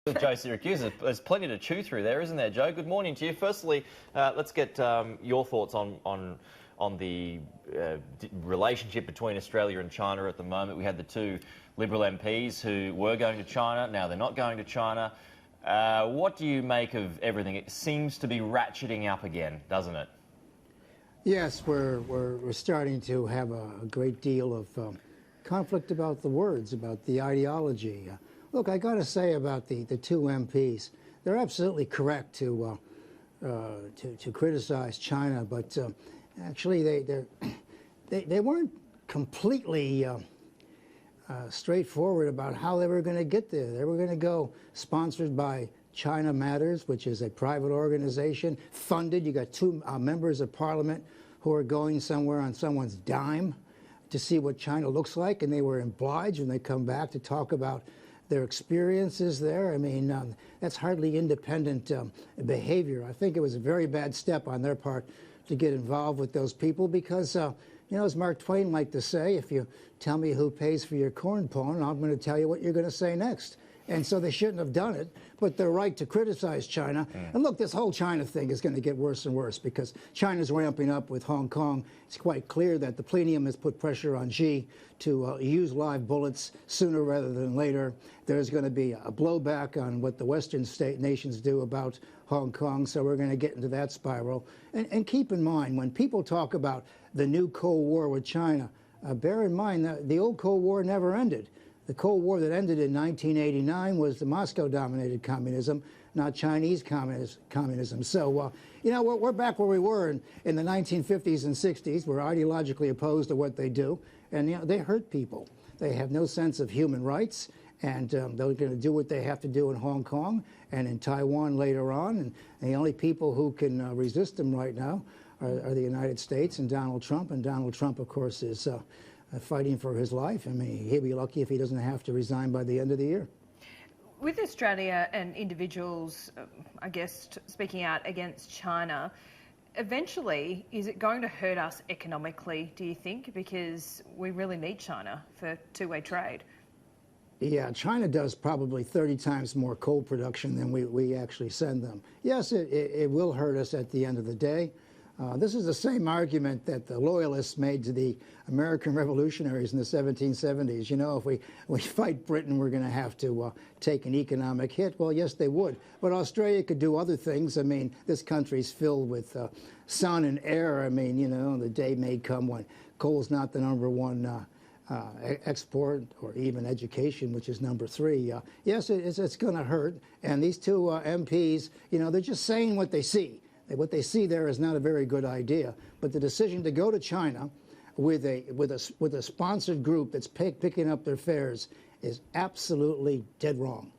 Joe Siracusa, there's plenty to chew through there, isn't there, Joe? Good morning to you. Firstly, let's get your thoughts on the relationship between Australia and China at the moment. We had the two Liberal MPs who were going to China. Now they're not going to China. What do you make of everything? It seems to be ratcheting up again, doesn't it? Yes, we're starting to have a great deal of conflict about the words, about the ideology. Look, I got to say about the two MPs, they're absolutely correct to criticize China, but actually they weren't completely straightforward about how they were going to get there. They were going to go sponsored by China Matters, which is a private organization, funded. You got two members of parliament who are going somewhere on someone's dime to see what China looks like, and they were obliged when they come back to talk about their experiences there. I mean, that's hardly independent behavior. I think it was a very bad step on their part to get involved with those people because, you know, as Mark Twain liked to say, if you tell me who pays for your corn pone, I'm going to tell you what you're going to say next. And so they shouldn't have done it, but they're right to criticize China. And look, this whole China thing is going to get worse and worse because China's ramping up with Hong Kong. It's quite clear that the plenum has put pressure on Xi to use live bullets sooner rather than later. There's going to be a blowback on what the Western state nations do about Hong Kong, so we're going to get into that spiral. And keep in mind, when people talk about the new Cold War with China, bear in mind that the old Cold War never ended. The Cold War that ended in 1989 was the Moscow-dominated communism, not Chinese communism. So, you know, we're back where we were in the 1950s and 60s. We're ideologically opposed to what they do, and you know, they hurt people. They have no sense of human rights, and they're going to do what they have to do in Hong Kong and in Taiwan later on. And the only people who can resist them right now are the United States and Donald Trump. And Donald Trump, of course, is fighting for his life. I mean, he'll be lucky if he doesn't have to resign by the end of the year. With Australia and individuals, I guess, speaking out against China, eventually, is it going to hurt us economically, do you think? Because we really need China for two-way trade. Yeah, China does probably 30 times more coal production than we actually send them. Yes, it will hurt us at the end of the day. This is the same argument that the loyalists made to the American revolutionaries in the 1770s. You know, if we fight Britain, we're going to have to take an economic hit. Well, yes, they would. But Australia could do other things. I mean, this country's filled with sun and air. I mean, you know, the day may come when coal's not the #1 export, or even education, which is #3. Yes, it's going to hurt. And these two MPs, you know, they're just saying what they see. What they see there is not a very good idea. But the decision to go to China with a sponsored group that's picking up their fares is absolutely dead wrong.